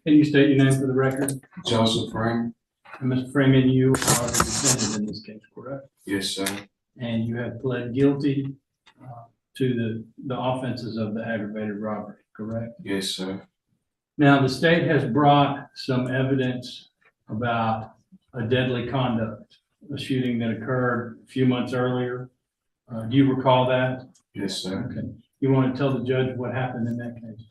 Can you state your name for the record? Joseph Freeman. And Mr. Freeman, you are the defendant in this case, correct? Yes, sir. And you have pled guilty to the offenses of the aggravated robbery, correct? Yes, sir. Now, the state has brought some evidence about a deadly conduct, a shooting that occurred a few months earlier. Do you recall that? Yes, sir. Okay. You want to tell the judge what happened in that case?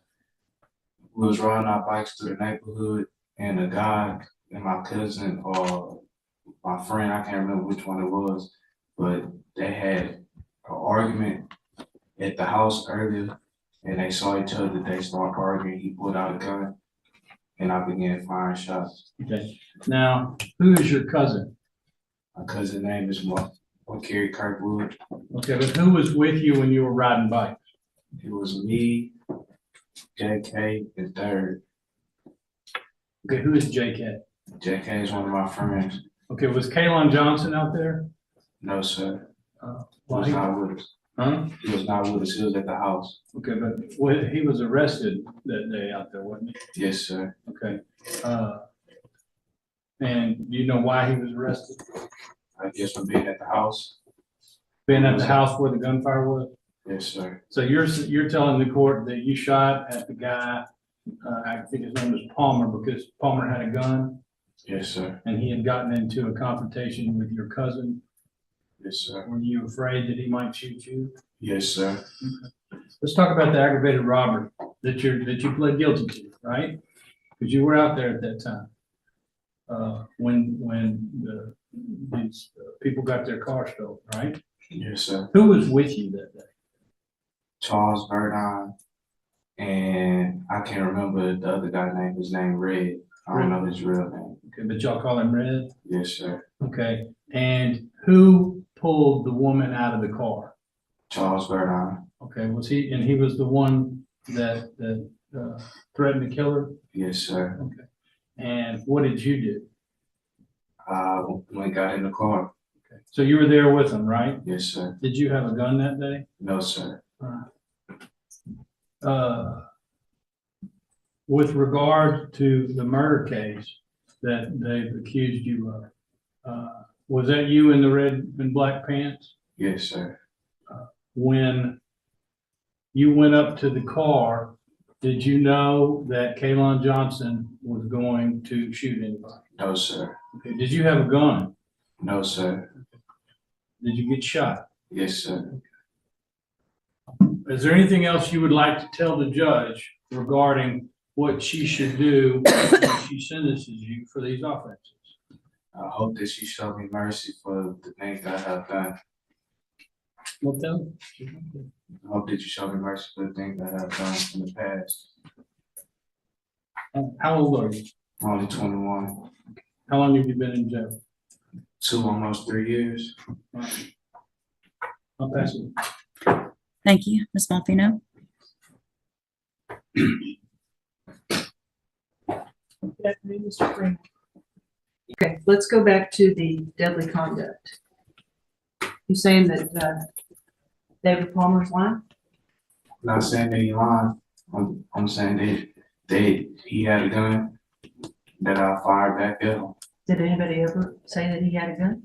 We was riding our bikes through the neighborhood, and a guy and my cousin or my friend, I can't remember which one it was, but they had an argument at the house earlier, and they saw each other. They started arguing. He pulled out a gun, and I began firing shots. Okay. Now, who is your cousin? My cousin's name is Kerry Kirkwood. Okay, but who was with you when you were riding bikes? It was me, JK, and third. Okay, who is JK? JK is one of my friends. Okay, was Kalon Johnson out there? No, sir. He Well, was not with us. huh? He was not with us. He was at the house. Okay, but he was arrested that day out there, wasn't he? Yes, sir. Okay. And do you know why he was arrested? I guess for being at the house. Being at the house where the gunfire was? Yes, sir. So you're telling the court that you shot at the guy, I think his name was Palmer, because Palmer had a gun Yes, sir. and he had gotten into a confrontation with your cousin. Yes, sir. Were you afraid that he might shoot you? Yes, sir. Let's talk about the aggravated robbery that you pled guilty to, right? Because you were out there at that time. When these people got their car stolen, right? Yes, sir. Who was with you that day? Charles Verdine, and I can't remember the other guy's name. His name Red. I don't know his real name. Okay, but y'all call him Red? Yes, sir. Okay, and who pulled the woman out of the car? Charles Verdine. Okay, he was the one that threatened to kill her? Yes, sir. Okay, and what did you do? I went and got in the car. Okay, so you were there with him, right? Yes, sir. Did you have a gun that day? No, sir. With regard to the murder case that they've accused you of, was that you in the red and black pants? Yes, sir. When you went up to the car, did you know that Kalon Johnson was going to shoot anybody? No, sir. Okay. Did you have a gun? No, sir. Did you get shot? Yes, sir. Is there anything else you would like to tell the judge regarding what she should do when she sentences you for these offenses? I hope that she showed me mercy for the things that I have done. Well, tell I hope that you show me mercy for the things that I have done in the past. How old are you? I'm only 21. How long have you been in jail? Almost 3 years. I'll pass it. Thank you, Ms. Malfino. Good afternoon, Mr. Freeman. Okay, let's go back to the deadly conduct. You're saying that David Palmer's lying? Not saying that he lied. I'm saying that he had a gun that I fired back at him. Did anybody ever say that he had a gun?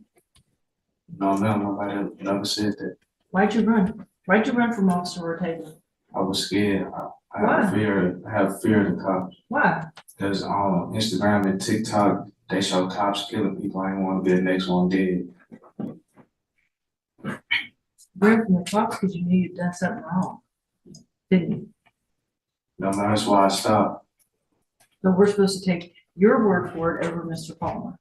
No, nobody ever said that. Why'd you run? Why'd you run from Officer Ortega? I was scared. I Why? have fear. I have fear of the cops. Why? Because on Instagram and TikTok, they show cops killing people. I didn't want to be the next one dead. Ran from the cops because you knew you'd done something wrong, didn't you? No, man, that's why I stopped. So we're supposed to take your word for it over Mr. Palmer.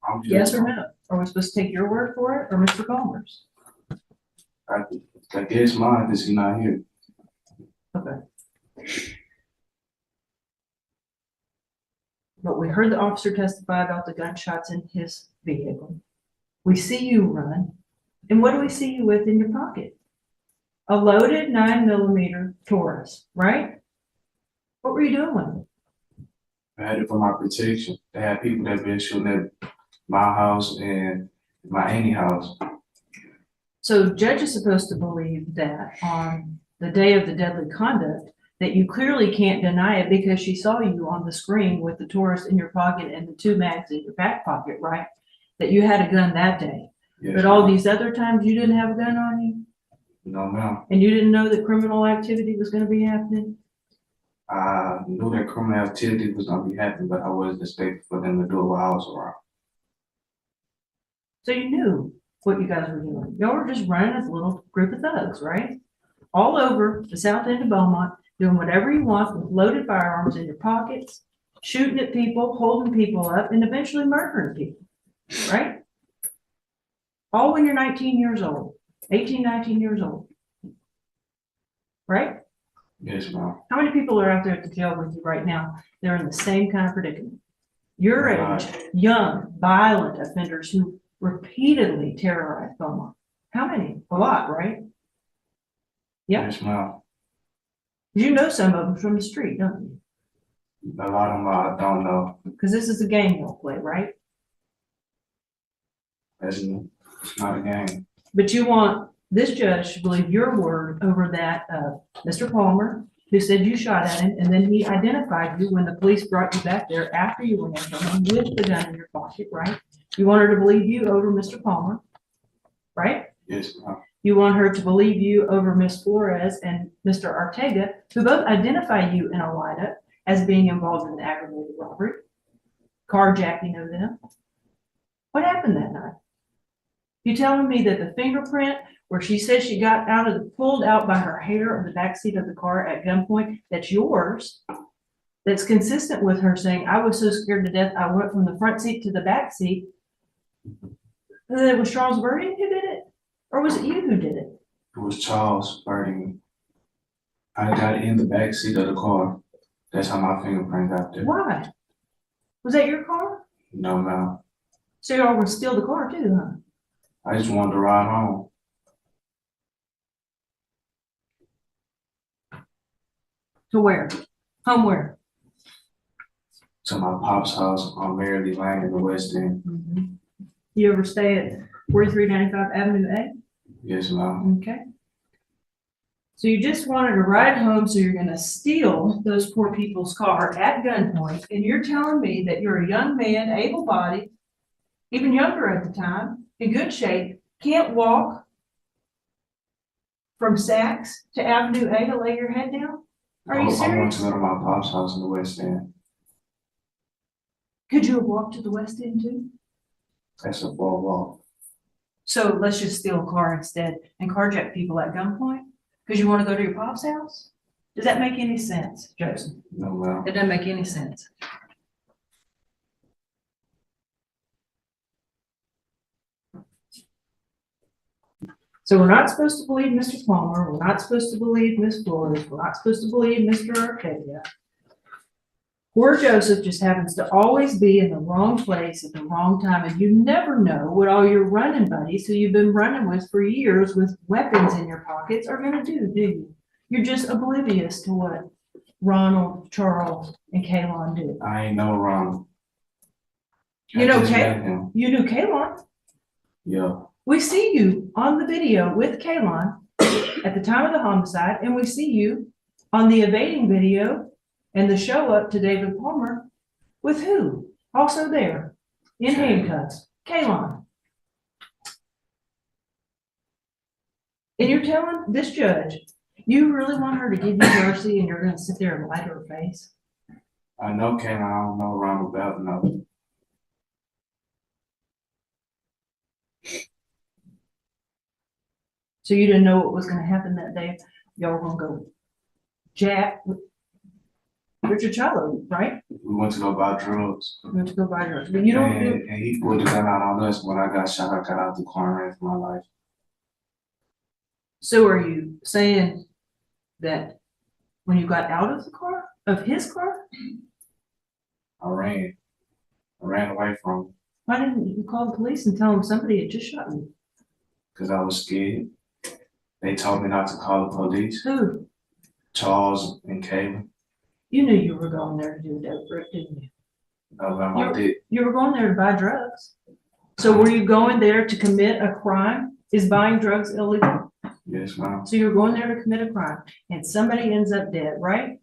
I'm just, Yes or no? Are we supposed to take your word for it or Mr. Palmer's? I guess mine because he's not here. Okay. But we heard the officer testify about the gunshots in his vehicle. We see you run. And what do we see you with in your pocket? A loaded 9mm Taurus, right? What were you doing with it? I had it for my protection. They had people that been shooting at my house and my auntie house. So judge is supposed to believe that on the day of the deadly conduct, that you clearly can't deny it because she saw you on the screen with the Taurus in your pocket and the 2 mags in your back pocket, right? That you had a gun that day. Yes, But all ma'am. these other times you didn't have a gun on you No, ma'am. and you didn't know that criminal activity was gonna be happening? I knew that criminal activity was gonna be happening, but I wasn't expecting for them to do it while I was around. So you knew what you guys were doing. Y'all were just running as a little group of thugs, right? All over the south end of Beaumont, doing whatever you want with loaded firearms in your pockets, shooting at people, holding people up, and eventually murdering people, right? All when you're 19 years old, 18, 19 years old. Right? Yes, ma'am. How many people are out there at the jail with you right now? They're in the same kind of predicament. Your age, young, violent offenders who repeatedly terrorize Beaumont. How many? A lot, right? Yeah. Yes, ma'am. You know some of them from the street, don't you? A lot of them I don't know. Because this is a game you'll play, right? It's not a game. But you want this judge to believe your word over that of Mr. Palmer, who said you shot at him, and then he identified you when the police brought you back there after you went in from him with the gun in your pocket, right? You want her to believe you over Mr. Palmer, right? Yes, ma'am. You want her to believe you over Miss Flores and Mr. Ortega, who both identify you in a lineup as being involved in the aggravated robbery, carjacking of them. What happened that night? You telling me that the fingerprint where she says she got pulled out by her hair of the backseat of the car at gunpoint, that's yours, that's consistent with her saying, I was so scared to death, I went from the front seat to the back seat, that it was Charles Birding who did it? Or was it you who did it? It was Charles Birding. I got in the back seat of the car. That's how my fingerprint got there. Why? Was that your car? No, ma'am. So y'all would steal the car too, huh? I just wanted to ride home. To where? Home where? To my pop's house on Merrily Lane in the West End. You ever stay at 4395 Avenue A? Yes, ma'am. Okay. So you just wanted to ride home, so you're gonna steal those poor people's car at gunpoint, and you're telling me that you're a young man, able-bodied, even younger at the time, in good shape, can't walk from Saks to Avenue A to lay your head down? Are you I want serious? to go to my pop's house in the West End. Could you have walked to the West End too? That's a far walk. So let's just steal a car instead and carjack people at gunpoint? Because you want to go to your pop's house? Does that make any sense, Joseph? No, ma'am. It doesn't make any sense. So we're not supposed to believe Mr. Palmer, we're not supposed to believe Miss Flores, we're not supposed to believe Mr. Arcadia. Poor Joseph just happens to always be in the wrong place at the wrong time, and you never know what all your running buddies who you've been running with for years with weapons in your pockets are gonna do you? You're just oblivious to what Ronald, Charles, and Kalon do. I ain't no wrong. You know, I just met him. You knew Kalon. Yeah. We see you on the video with Kalon at the time of the homicide, and we see you on the evading video and the show up to David Palmer with who? Also there in handcuffs, Kalon. And you're telling this judge, you really want her to give you mercy and you're gonna sit there and lie to her face? I know Kayla, I don't know Ronald about no. So you didn't know what was gonna happen that day? Y'all were gonna go jack with Richard Chilo, right? We went to go buy drugs. You went to go buy drugs, but you don't do. And he pulled the gun out on us. When I got shot, I got out the car and ran for my life. So are you saying that when you got out of the car, of his car, I ran. I ran away from him why didn't you call the police and tell them somebody had just shot you? because I was scared. They told me not to call the police. Who? Charles and Kayla. You knew you were going there to do a dope trip, didn't you? No, I did. You were going there to buy drugs. So were you going there to commit a crime? Is buying drugs illegal? Yes, ma'am. So you're going there to commit a crime and somebody ends up dead, right?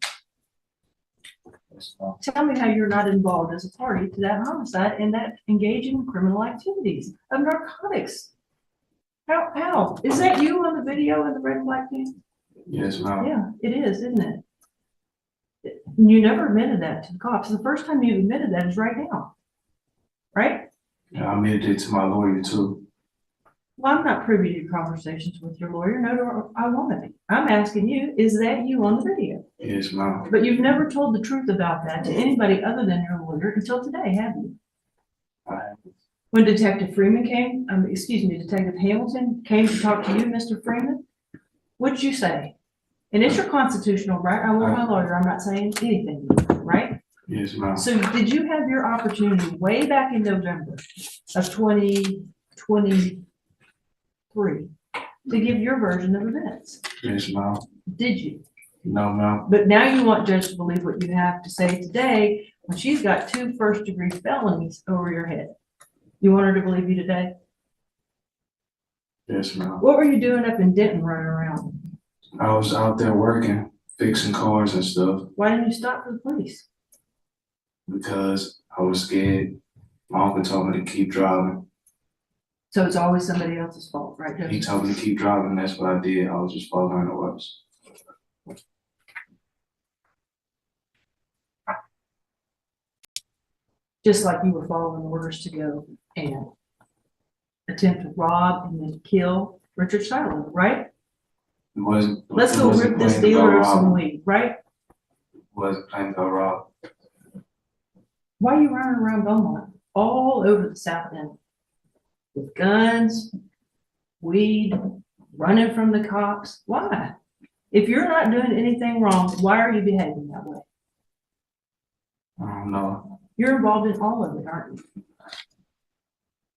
Yes, ma'am. Tell me how you're not involved as a party to that homicide and that engaging in criminal activities of narcotics. How? Is that you on the video in the red and black van? Yes, ma'am. Yeah, it is, isn't it? You never admitted that to the cops. The first time you admitted that is right now. Right? Yeah, I admitted it to my lawyer too. Well, I'm not privy to conversations with your lawyer, no, nor I want to be. I'm asking you, is that you on the video? Yes, ma'am. But you've never told the truth about that to anybody other than your lawyer until today, have you? When Detective Freeman came, Detective Hamilton came to talk to you, Mr. Freeman, what'd you say? And it's your constitutional right, I was my lawyer, I'm not saying anything, right? Yes, ma'am. So did you have your opportunity way back in November of 2023 to give your version of events? Yes, ma'am. Did you? No, ma'am. But now you want Judge to believe what you have to say today when she's got 2 first-degree felonies over your head. You want her to believe you today? Yes, ma'am. What were you doing up in Denton running around? I was out there working, fixing cars and stuff Why didn't you stop for the police? because I was scared. My uncle told me to keep driving. So it's always somebody else's fault, right? He Judge? told me to keep driving. That's what I did. I was just following the orders. Just like you were following orders to go and attempt to rob and then kill Richard Shiloh, right? It wasn't. Let's it go wasn't rip this planning to go dealer of rob some him. weed, right? Wasn't planning to go rob. Why are you running around Beaumont all over the South End with guns, weed, running from the cops? Why? If you're not doing anything wrong, why are you behaving that way? I don't know. You're involved in all of it, aren't you?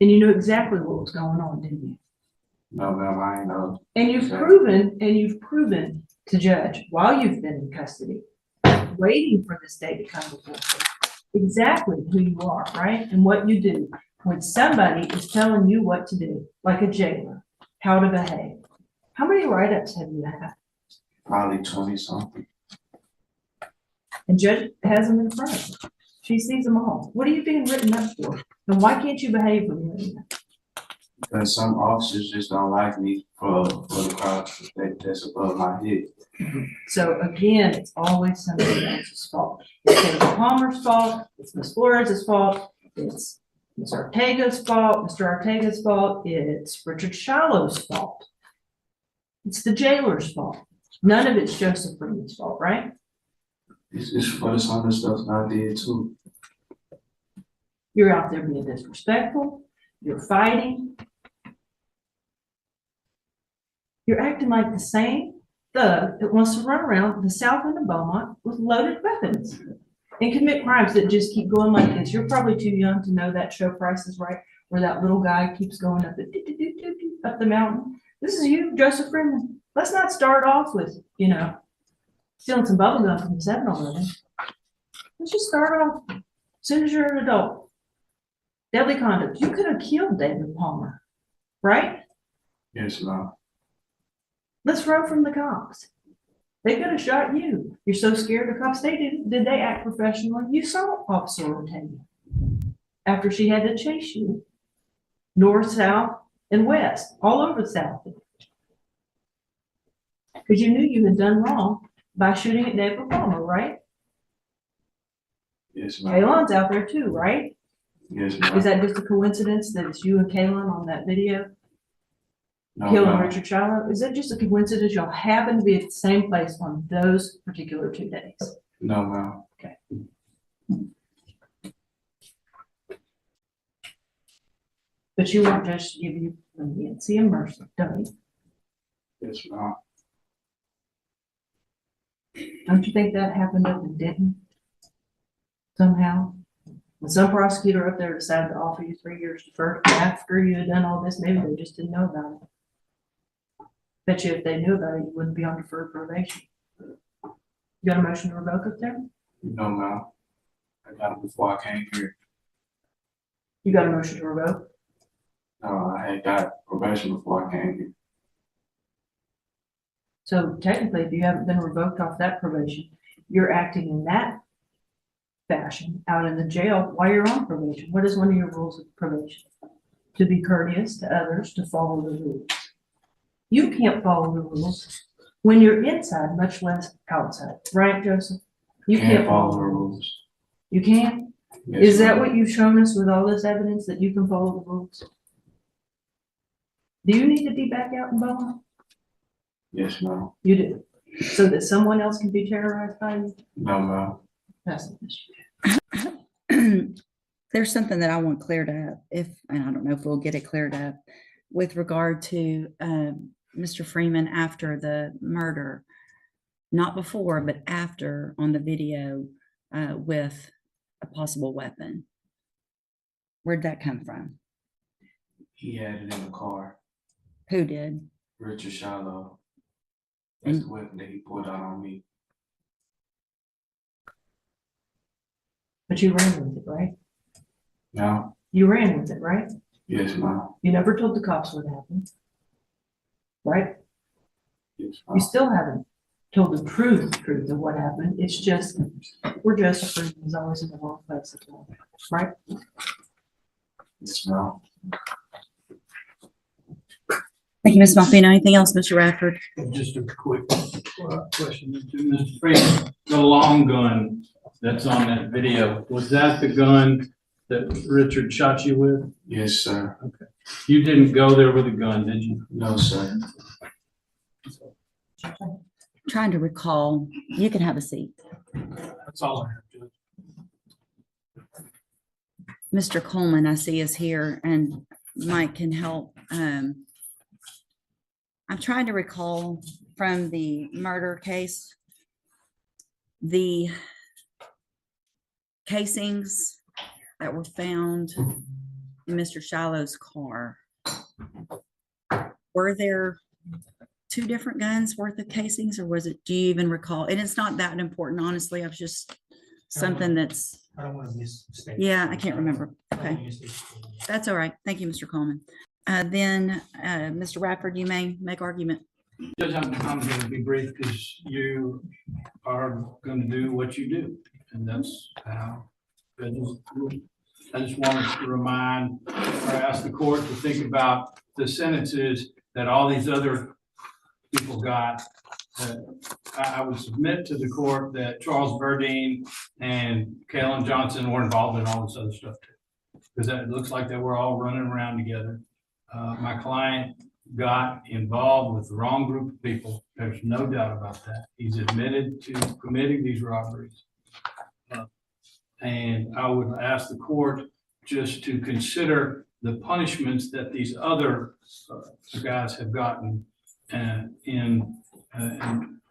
And you knew exactly what was going on, didn't you? No, ma'am, I ain't know. And you've proven to Judge while you've been in custody, waiting for this day to come before you, exactly who you are, right? And what you do when somebody is telling you what to do, like a jailer, how to behave. How many write-ups have you had? Probably 20 something. And Judge has them in front of her. She sees them all. What are you being written up for? And why can't you behave when you're in there? Because some officers just don't like me for the crowd that's above my head. So again, it's always somebody else's fault. It's David Palmer's fault, it's Ms. Flores' fault, it's Ms. Ortega's fault, Mr. Ortega's fault, it's Richard Shiloh's fault. It's the jailer's fault. None of it's Joseph Freeman's fault, right? It's for some of the stuff that I did too. You're out there being disrespectful, you're fighting. You're acting like the same thug that wants to run around the south end of Beaumont with loaded weapons and commit crimes that just keep going like this. You're probably too young to know that show Price is Right, where that little guy keeps going up up the mountain. This is you, Joseph Freeman. Let's not start off with, stealing some bubble gum from the 7-Eleven. Let's just start off as soon as you're an adult. Deadly conduct. You could have killed David Palmer, right? Yes, ma'am. Let's run from the cops. They could have shot you. You're so scared of the cops. They didn't. Did they act professionally? You saw Officer Ortega after she had to chase you north, south, and west, all over the South. Because you knew you had done wrong by shooting at David Palmer, right? Yes, ma'am. Kaylon's out there too, right? Yes, ma'am. Is that just a coincidence that it's you and Kaylon on that video? No, Killing ma'am. Richard Shiloh? Is that just a coincidence y'all happen to be at the same place on those particular 2 days? No, ma'am. But you want Judge to give you leniency and mercy, don't you? Yes, ma'am. Don't you think that happened up in Denton? Somehow? When some prosecutor up there decided to offer you 3 years deferred after you had done all this, maybe they just didn't know about it. Bet you if they knew about it, you wouldn't be on deferred probation. You got a motion to revoke up there? No, ma'am. I got it before I came here. You got a motion to revoke? No, I had got probation before I came here. So technically, if you haven't been revoked off that probation, you're acting in that fashion out in the jail while you're on probation. What is one of your rules of probation? To be courteous to others, to follow the rules. You can't follow the rules when you're inside, much less outside, right, Joseph? You can't follow the rules. You can't? Yes, Is that ma'am. what you've shown us with all this evidence, that you can follow the rules? Do you need to be back out in Beaumont? Yes, ma'am. You do. So that someone else can be terrorized by you? No, ma'am. That's the issue. There's something that I want cleared up, and I don't know if we'll get it cleared up, with regard to Mr. Freeman after the murder, not before, but after on the video with a possible weapon. Where'd that come from? He had it in the car. Who did? Richard Shiloh. That's the weapon that he pulled out on me. But you ran with it, right? No? You ran with it, right? Yes, ma'am. You never told the cops what happened. Right? Yes, You ma'am. still haven't told the truth of what happened. It's just, we're just, is always in the wrong place at the moment, right? Yes, ma'am. Thank you, Ms. Malfino. Anything else, Mr. Radford? Just a quick question to Mr. Freeman. The long gun that's on that video, was that the gun that Richard shot you with? Yes, sir. You didn't go there with a gun, did you? No, sir. Trying to recall. You can have a seat. That's all I have, Judge. Mr. Coleman, I see, is here, and Mike can help. I'm trying to recall from the murder case, the casings that were found in Mr. Shiloh's car. Were there two different guns worth of casings, or was it, do you even recall? And it's not that important, honestly. I was just something that's, I don't want to miss mistakes. yeah, I can't remember. I don't wanna Okay, miss mistakes. that's all right. Thank you, Mr. Coleman. Then, Mr. Radford, you may make argument. Judge, I'm going to be brief because you are going to do what you do, and that's how judges do it. I just wanted to remind or ask the court to think about the sentences that all these other people got. I would submit to the court that Charles Burdine and Kalen Johnson were involved in all this other stuff too, because it looks like they were all running around together. My client got involved with the wrong group of people. There's no doubt about that. He's admitted to committing these robberies. And I would ask the court just to consider the punishments that these other guys have gotten in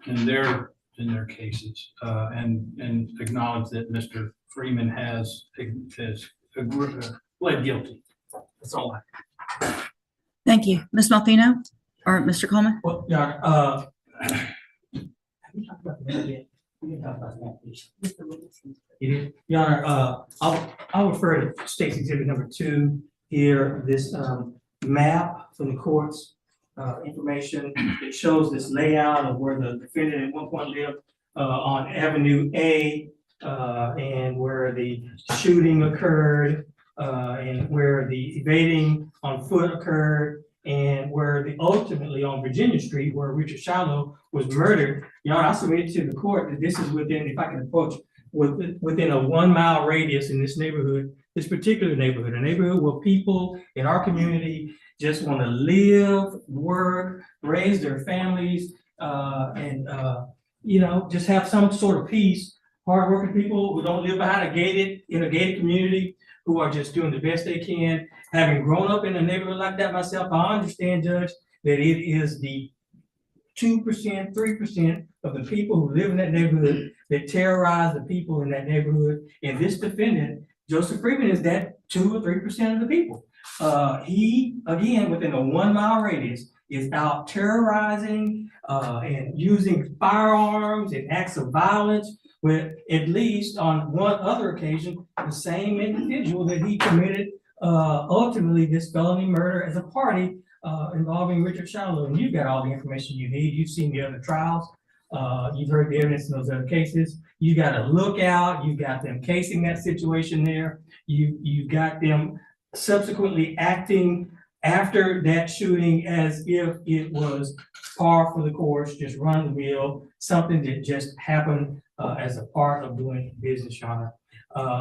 their cases, and acknowledge that Mr. Freeman has pled guilty. That's all I have. Thank you. Ms. Malfino or Mr. Coleman? Well, Your Honor, have you talked about that yet? We didn't talk about that, please. You did? Your Honor, I'll refer to State's Exhibit number 2 here, this map from the court's information. It shows this layout of where the defendant at one point lived on Avenue A, and where the shooting occurred, and where the evading on foot occurred, and where the ultimately on Virginia Street, where Richard Shiloh was murdered. Your Honor, I submitted to the court that this is within, if I can approach, within a 1 mile radius in this neighborhood, this particular neighborhood, a neighborhood where people in our community just want to live, work, raise their families, and just have some sort of peace. Hardworking people who don't live in a gated community, who are just doing the best they can. Having grown up in a neighborhood like that myself, I understand, Judge, that it is the 2%, 3% of the people who live in that neighborhood that terrorize the people in that neighborhood. And this defendant, Joseph Freeman, is that 2 or 3% of the people. He, again, within a 1 mile radius, is out terrorizing and using firearms and acts of violence, with at least on one other occasion, the same individual that he committed ultimately this felony murder as a party involving Richard Shallow, and you've got all the information you need. You've seen the other trials. You've heard the evidence in those other cases. You got a lookout. You've got them casing that situation there. You've got them subsequently acting after that shooting as if it was par for the course, just run of the mill, something that just happened as a part of doing business, Your Honor.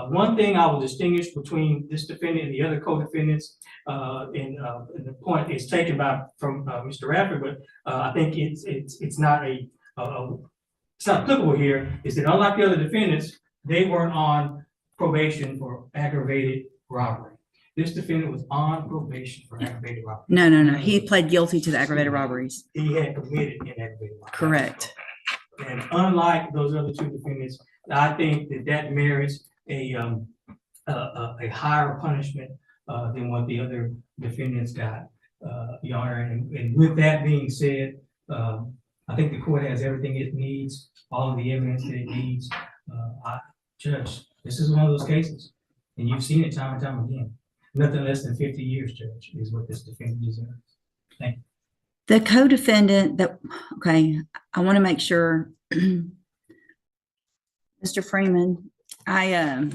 One thing I will distinguish between this defendant and the other co-defendants, and the point is taken from Mr. Radford, but I think it's not it's not applicable here, is that unlike the other defendants, they weren't on probation for aggravated robbery. This defendant was on probation for aggravated robbery. No. He pled guilty to the aggravated robberies. He had committed an aggravated robbery. Correct. And unlike those other two defendants, I think that merits a higher punishment than what the other defendants got, Your Honor. And with that being said, I think the court has everything it needs, all of the evidence that it needs. Judge, this is one of those cases, and you've seen it time and time again. Nothing less than 50 years, Judge, is what this defendant deserves. Thank you. The co-defendant okay, I want to make sure, Mr. Freeman, part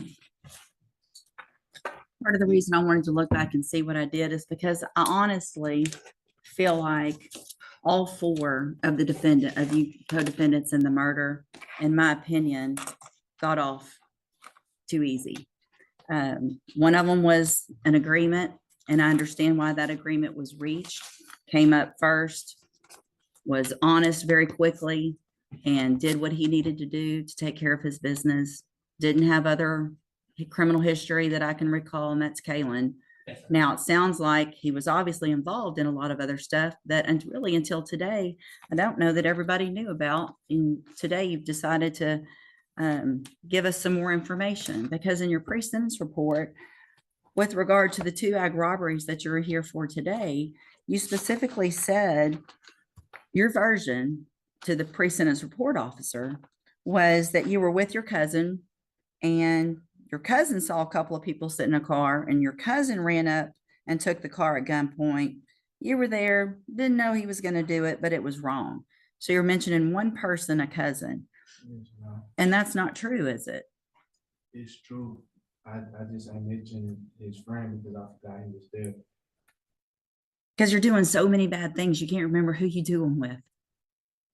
of the reason I wanted to look back and see what I did is because I honestly feel like all four of you co-defendants in the murder, in my opinion, got off too easy. One of them was an agreement, and I understand why that agreement was reached. Came up first, was honest very quickly, and did what he needed to do to take care of his business. Didn't have other criminal history that I can recall, and that's Kalen. Now, it sounds like he was obviously involved in a lot of other stuff that, and really until today, I don't know that everybody knew about. And today you've decided to give us some more information, because in your pre-sentence report, with regard to the two ag robberies that you're here for today, you specifically said your version to the pre-sentence report officer was that you were with your cousin, and your cousin saw a couple of people sit in a car, and your cousin ran up and took the car at gunpoint. You were there, didn't know he was going to do it, but it was wrong. So you're mentioning one person, a cousin. Yes, ma'am. And that's not true, is it? It's true. I mentioned his friend because I forgot he was there. Because you're doing so many bad things, you can't remember who you do them with.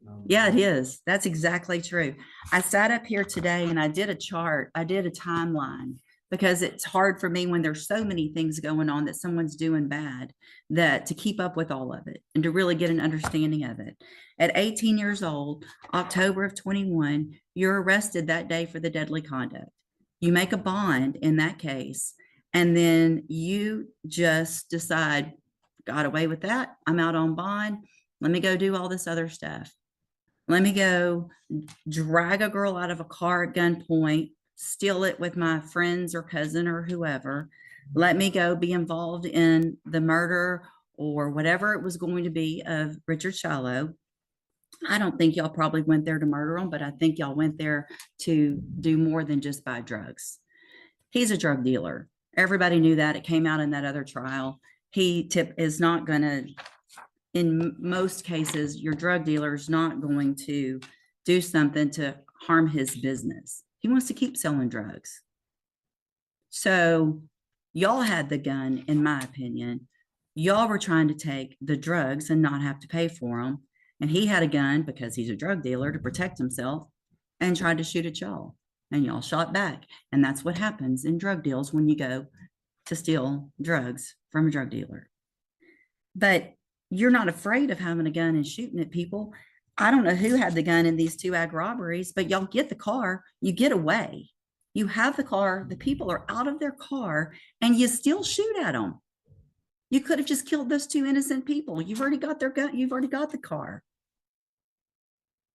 No, Yeah, it is. That's exactly true. I sat up here today and I did a chart. I did a timeline, because it's hard for me when there's so many things going on that someone's doing bad, that to keep up with all of it and to really get an understanding of it. At 18 years old, October of 21, you're arrested that day for the deadly conduct. You make a bond in that case, and then you just decide, got away with that. I'm out on bond. Let me go do all this other stuff. Let me go drag a girl out of a car at gunpoint, steal it with my friends or cousin or whoever. Let me go be involved in the murder or whatever it was going to be of Richard Shallow. I don't think y'all probably went there to murder him, but I think y'all went there to do more than just buy drugs. He's a drug dealer. Everybody knew that. It came out in that other trial. He is not going to, in most cases, your drug dealer is not going to do something to harm his business. He wants to keep selling drugs. So y'all had the gun, in my opinion. Y'all were trying to take the drugs and not have to pay for them. And he had a gun because he's a drug dealer to protect himself, and tried to shoot at y'all. And y'all shot back. And that's what happens in drug deals when you go to steal drugs from a drug dealer. But you're not afraid of having a gun and shooting at people. I don't know who had the gun in these two ag robberies, but y'all get the car, you get away. You have the car, the people are out of their car, and you still shoot at them. You could have just killed those two innocent people. You've already got their gun, you've already got the car.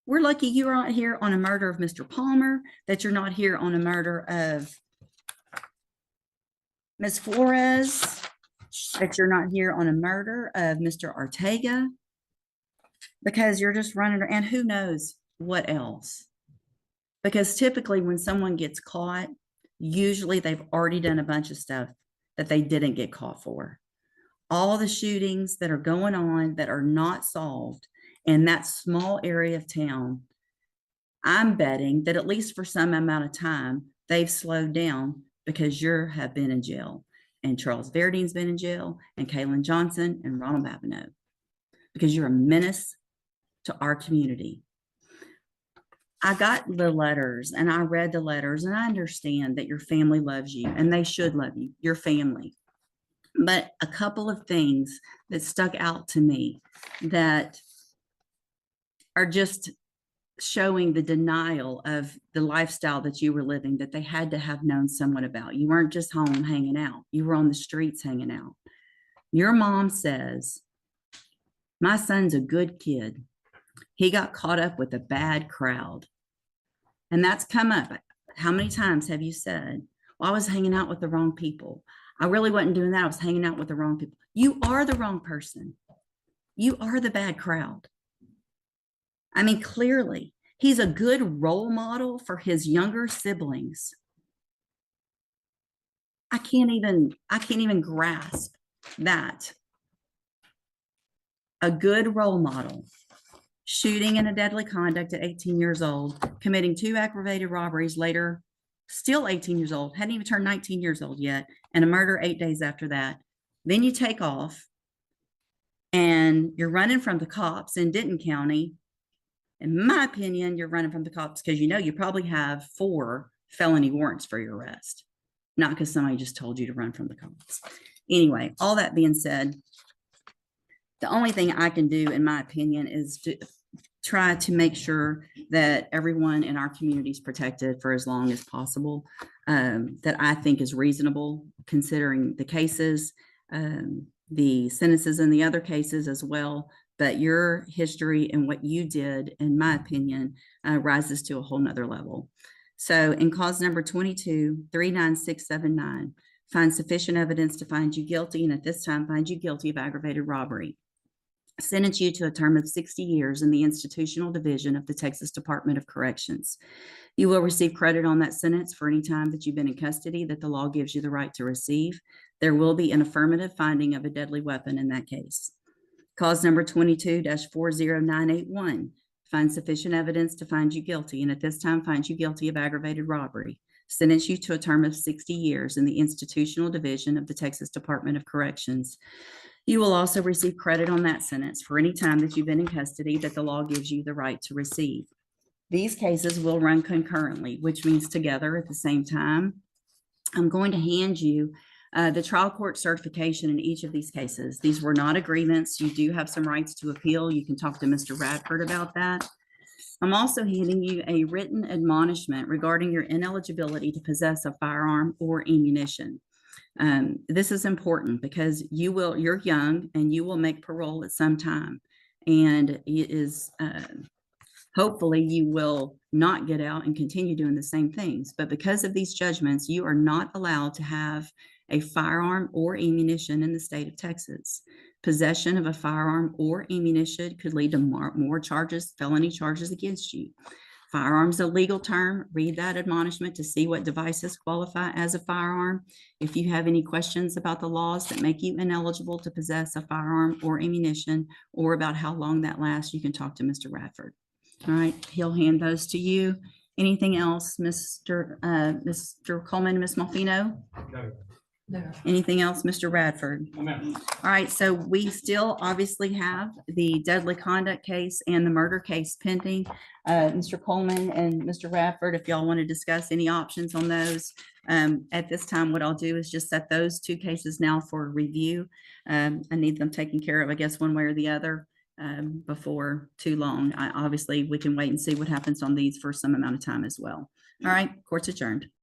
We're lucky you're not here on a murder of Mr. Palmer, that you're not here on a murder of Ms. Flores, that you're not here on a murder of Mr. Ortega, because you're just running, and who knows what else. Because typically when someone gets caught, usually they've already done a bunch of stuff that they didn't get caught for. all the shootings that are going on that are not solved in that small area of town, I'm betting that at least for some amount of time, they've slowed down because you have been in jail. And Charles Verdine's been in jail, and Kaylin Johnson and Ronald Babineau, because you're a menace to our community. I got the letters and I read the letters, and I understand that your family loves you and they should love you, your family. But a couple of things that stuck out to me that are just showing the denial of the lifestyle that you were living, that they had to have known someone about. You weren't just home hanging out. You were on the streets hanging out. Your mom says, my son's a good kid. He got caught up with a bad crowd. And that's come up. How many times have you said, well, I was hanging out with the wrong people. I really wasn't doing that. I was hanging out with the wrong people. You are the wrong person. You are the bad crowd. I mean, clearly, he's a good role model for his younger siblings. I can't even grasp that. A good role model, shooting in a deadly conduct at 18 years old, committing 2 aggravated robberies later, still 18 years old, hadn't even turned 19 years old yet, and a murder 8 days after that. Then you take off and you're running from the cops in Denton County. In my opinion, you're running from the cops because you know you probably have 4 felony warrants for your arrest, not because somebody just told you to run from the cops. Anyway, all that being said, the only thing I can do, in my opinion, is to try to make sure that everyone in our community is protected for as long as possible, that I think is reasonable considering the cases, the sentences in the other cases as well. But your history and what you did, in my opinion, rises to a whole nother level. So in cause number 22-39679, find sufficient evidence to find you guilty, and at this time find you guilty of aggravated robbery. Sentence you to a term of 60 years in the institutional division of the Texas Department of Corrections. You will receive credit on that sentence for any time that you've been in custody that the law gives you the right to receive. There will be an affirmative finding of a deadly weapon in that case. Cause number 22-40981, find sufficient evidence to find you guilty, and at this time find you guilty of aggravated robbery. Sentence you to a term of 60 years in the institutional division of the Texas Department of Corrections. You will also receive credit on that sentence for any time that you've been in custody that the law gives you the right to receive. These cases will run concurrently, which means together at the same time. I'm going to hand you the trial court certification in each of these cases. These were not agreements. You do have some rights to appeal. You can talk to Mr. Radford about that. I'm also handing you a written admonishment regarding your ineligibility to possess a firearm or ammunition. This is important because you're young and you will make parole at some time. And it is, hopefully you will not get out and continue doing the same things. But because of these judgments, you are not allowed to have a firearm or ammunition in the state of Texas. Possession of a firearm or ammunition could lead to more charges, felony charges against you. Firearms, a legal term. Read that admonishment to see what devices qualify as a firearm. If you have any questions about the laws that make you ineligible to possess a firearm or ammunition, or about how long that lasts, you can talk to Mr. Radford. All right, he'll hand those to you. Anything else, Mr. Coleman, Ms. Malfino? No. Anything else, Mr. Radford? Amen. All right, so we still obviously have the deadly conduct case and the murder case pending. Mr. Coleman and Mr. Radford, if y'all want to discuss any options on those, at this time, what I'll do is just set those 2 cases now for review. I need them taken care of, I guess, one way or the other before too long. Obviously, we can wait and see what happens on these for some amount of time as well. All right, court's adjourned.